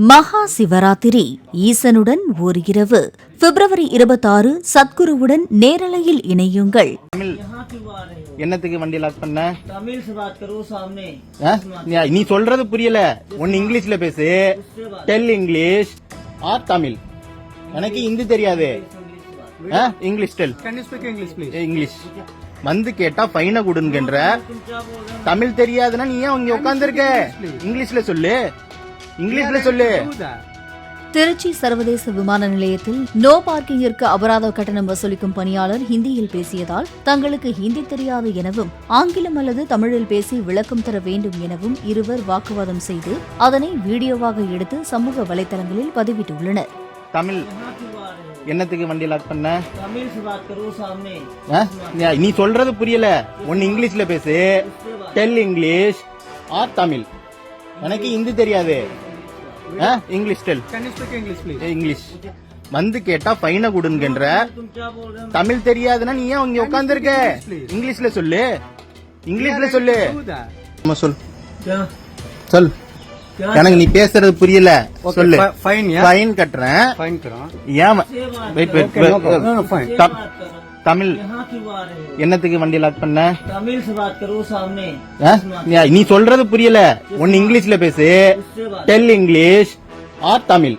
மகா சிவராத்திரி ஈசனுடன் ஓர் இரவு பிப்ரவரி 26 சத்குருவுடன் நேரலையில் இணையுங்கள். என்னத்துக்கு வண்டி லாக் பண்ண? நீ சொல்றது புரியல. ஒன்னு இங்கிலீஷ்ல பேசு. Tell English or Tamil. எனக்கு ஹிந்தி தெரியாது. English tell. Can you speak English please? English வந்து கேட்டா ஃபைன கொடுங்கன்ற. தமிழ் தெரியாதுன்னா நீ ஏன் இங்க உட்கார்ந்திருக்க? இங்கிலீஷ்ல சொல்லு. இங்கிலீஷ்ல சொல்லு. திருச்சி சர்வதேச விமான நிலையத்தில் நோ பார்க்கிங்கிற்கு அபராத கட்டணம் வசூலிக்கும் பணியாளர் ஹிந்தியில் பேசியதால் தங்களுக்கு ஹிந்தி தெரியாது எனவும் ஆங்கிலம் அல்லது தமிழில் பேசி விளக்கம் தர வேண்டும் எனவும் இருவர் வாக்குவாதம் செய்து அதனை வீடியோவாக எடுத்து சமூக வலைதளங்களில் பதிவிட்டுள்ளனர். தமிழ் என்னத்துக்கு வண்டி லாக் பண்ண? நீ சொல்றது புரியல. ஒன்னு இங்கிலீஷ்ல பேசு. Tell English or Tamil. எனக்கு ஹிந்தி தெரியாது. English tell. Can you speak English please? English வந்து கேட்டா ஃபைன கொடுங்கன்ற. தமிழ் தெரியாதுன்னா நீ ஏன் இங்க உட்கார்ந்திருக்க? இங்கிலீஷ்ல சொல்லு. இங்கிலீஷ்ல சொல்லு. சொல் சொல். எனக்கு நீ பேசுறது புரியல. சொல்லு. ஃபைன் கட்டுறேன். ஏன் தமிழ் என்னத்துக்கு வண்டி லாக் பண்ண? நீ சொல்றது புரியல. ஒன்னு இங்கிலீஷ்ல பேசு. Tell English or Tamil.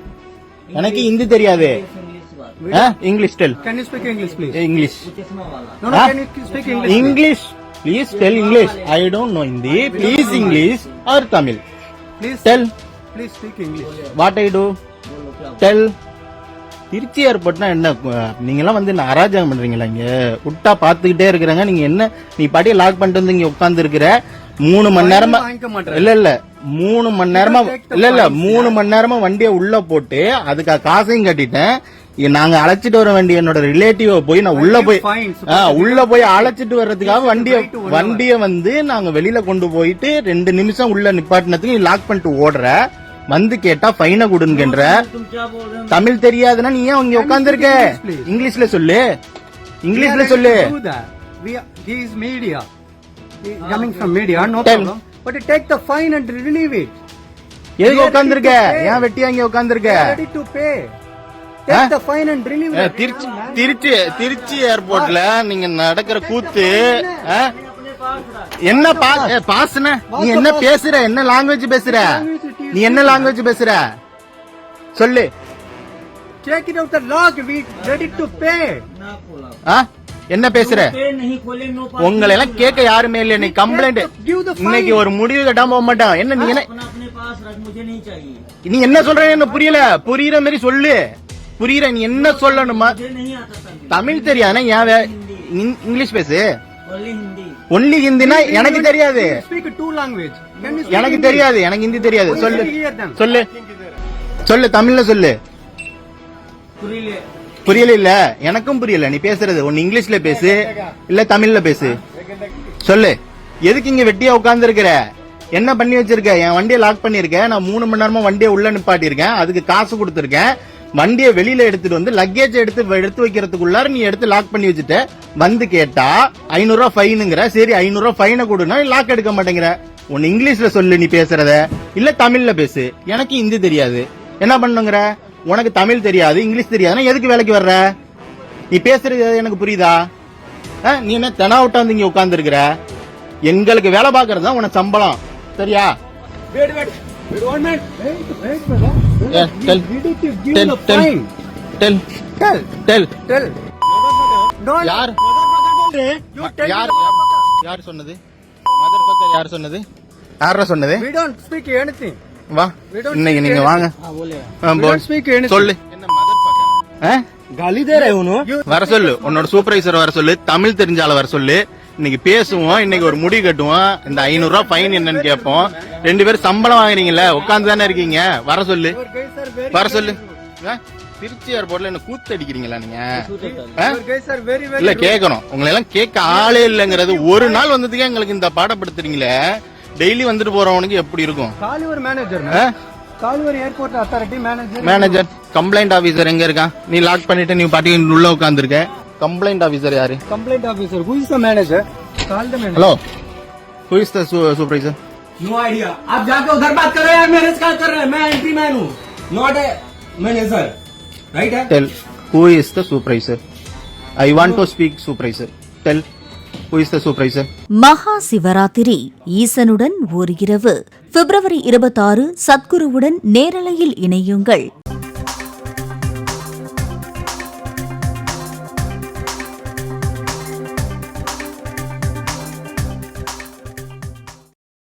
எனக்கு ஹிந்தி தெரியாது. English tell. Can you speak English please? English. No, can you speak English? English please tell English. I don't know Hindi. Please English or Tamil. Please tell. Please speak English. What I do? Tell. Trichy ஏர்போர்ட்னா என்ன? நீங்க எல்லாம் வந்து அராஜகம் பண்றீங்களா? இங்க விட்டா பாத்துக்கிட்டே இருக்கிறாங்க. நீங்க என்ன நீ பாட்டியை லாக் பண்ணிட்டு வந்து இங்க உட்கார்ந்து இருக்கிற 3 மணி நேரமா? இல்ல 3 மணி நேரமா இல்ல 3 மணி நேரமா வண்டியை உள்ள போட்டு அதுக்கு காசையும் கட்டிட்டேன். நாங்க அழைச்சிட்டு வர வேண்டிய என்னோட ரிலேட்டிவ் போய் நான் உள்ள போய் அழைச்சிட்டு வர்றதுக்காக வண்டிய வந்து நாங்க வெளியில கொண்டு போயிட்டு 2 நிமிஷம் உள்ள நிப்பாட்டினதுக்கு நீ லாக் பண்ணிட்டு ஓடுற. வந்து கேட்டா ஃபைன கொடுங்கன்ற. தமிழ் தெரியாதுன்னா நீ ஏன் இங்க உட்கார்ந்திருக்க? இங்கிலீஷ்ல சொல்லு. இங்கிலீஷ்ல சொல்லு. He is media. He is coming from media, no problem. But take the fine and relieve it. எதுக்கு உட்கார்ந்திருக்க? ஏன் வெட்டியா இங்க உட்கார்ந்திருக்க? Ready to pay. Take the fine and relieve it. Trichy ஏர்போர்ட்ல நீங்க நடக்கிற கூத்து என்ன? பாஸ்ன நீ என்ன பேசுற? என்ன லாங்குவேஜ் பேசுற? நீ என்ன லாங்குவேஜ் பேசுற? சொல்லு. Check it out the log. We ready to pay. என்ன பேசுற? உங்களை எல்லாம் கேட்க யாருமே இல்ல. நீ கம்ப்ளைண்ட் இன்னைக்கு ஒரு முடிவு கட்டாம போக மாட்டான். என்ன நீ என்ன சொல்ற? என்ன புரியல. புரியுற மாதிரி சொல்லு. புரியுற நீ என்ன சொல்லணுமா? தமிழ் தெரியாதுன்னா ஏன் இங்கிலீஷ் பேசு. ஒன்லி ஹிந்தினா எனக்கு தெரியாது. எனக்கு தெரியாது. எனக்கு ஹிந்தி தெரியாது. சொல்லு சொல்லு சொல்லு. தமிழ்ல சொல்லு. புரியல. இல்ல எனக்கும் புரியல நீ பேசுறது. ஒன்னு இங்கிலீஷ்ல பேசு இல்ல தமிழ்ல பேசு. சொல்லு. எதுக்கு இங்க வெட்டியா உட்கார்ந்து இருக்கிற? என்ன பண்ணி வச்சிருக்க? என் வண்டியை லாக் பண்ணிருக்க. நான் 3 மணி நேரமா வண்டியை உள்ள நிப்பாட்டி இருக்கேன். அதுக்கு காசு கொடுத்திருக்கேன். வண்டியை வெளியில எடுத்துட்டு வந்து லக்கேஜ் எடுத்து வைக்கிறதுக்குள்ளார நீ எடுத்து லாக் பண்ணி வச்சுட்ட. வந்து கேட்டா 500 ரூபாய் ஃபைனுங்கிற. சரி 500 ரூபாய் ஃபைனை கொடுனா லாக் எடுக்க மாட்டேங்கிற. ஒன்னு இங்கிலீஷ்ல சொல்லு நீ பேசுறத இல்ல தமிழ்ல பேசு. எனக்கு ஹிந்தி தெரியாது. என்ன பண்ணுங்கிற? உனக்கு தமிழ் தெரியாது இங்கிலீஷ் தெரியாதுன்னா எதுக்கு வேலைக்கு வர்ற? நீ பேசுறது எனக்கு புரியுதா? நீ என்ன தெனாவிட்டா வந்து இங்க உட்கார்ந்து இருக்கிற? எங்களுக்கு வேலை பாக்குறது தான் உனக்கு சம்பளம். சரியா? யார் சொன்னது? யார் சொன்னது? யாரா சொன்னது? We don't speak anything. வா இன்னைக்கு நீங்க வாங்க. சொல்லு. गाली दे रहे हो? வர சொல்லு. உன்னோட சூப்பர்வைசர் வர சொல்லு. தமிழ் தெரிஞ்சால வர சொல்லு. இன்னைக்கு பேசுவோம். இன்னைக்கு ஒரு முடிவு கட்டுவோம். இந்த 500 ரூபாய் ஃபைன் என்னன்னு கேட்போம். 2 பேரும் சம்பளம் வாங்குறீங்கல்ல, உட்கார்ந்து தானே இருக்கீங்க. வர சொல்லு. வர சொல்லு. திருச்சி ஏர்போர்ட்ல என்ன கூத்து அடிக்கிறீங்களா நீங்க? இல்ல கேட்கணும். உங்களை எல்லாம் கேட்க ஆளே இல்லங்கிறது. ஒரு நாள் வந்ததுக்கே எங்களுக்கு இந்த பாடப்படுத்துறீங்களே. டெய்லி வந்துட்டு போறவனுக்கு எப்படி இருக்கும்? Airport authority manager complaint officer எங்க இருக்கான்? நீ லாக் பண்ணிட்டு நீ பாட்டி உள்ள உட்கார்ந்து இருக்க. கம்ப்ளைண்ட் ஆபீசர் யாரு? Complaint officer who is the manager? Call the manager. Hello, who is the supervisor? No idea. आप जाके उधर बात कर रहे हैं, मेरे से क्या कर रहे हैं? मैं एंटी मैन हूँ. not a manager. Right? Tell who is the supervisor. I want to speak supervisor. Tell who is the supervisor. மகா சிவராத்திரி ஈசனுடன் ஒரு இரவு பிப்ரவரி 26 சத்குருவுடன் நேரலையில் இணையுங்கள்.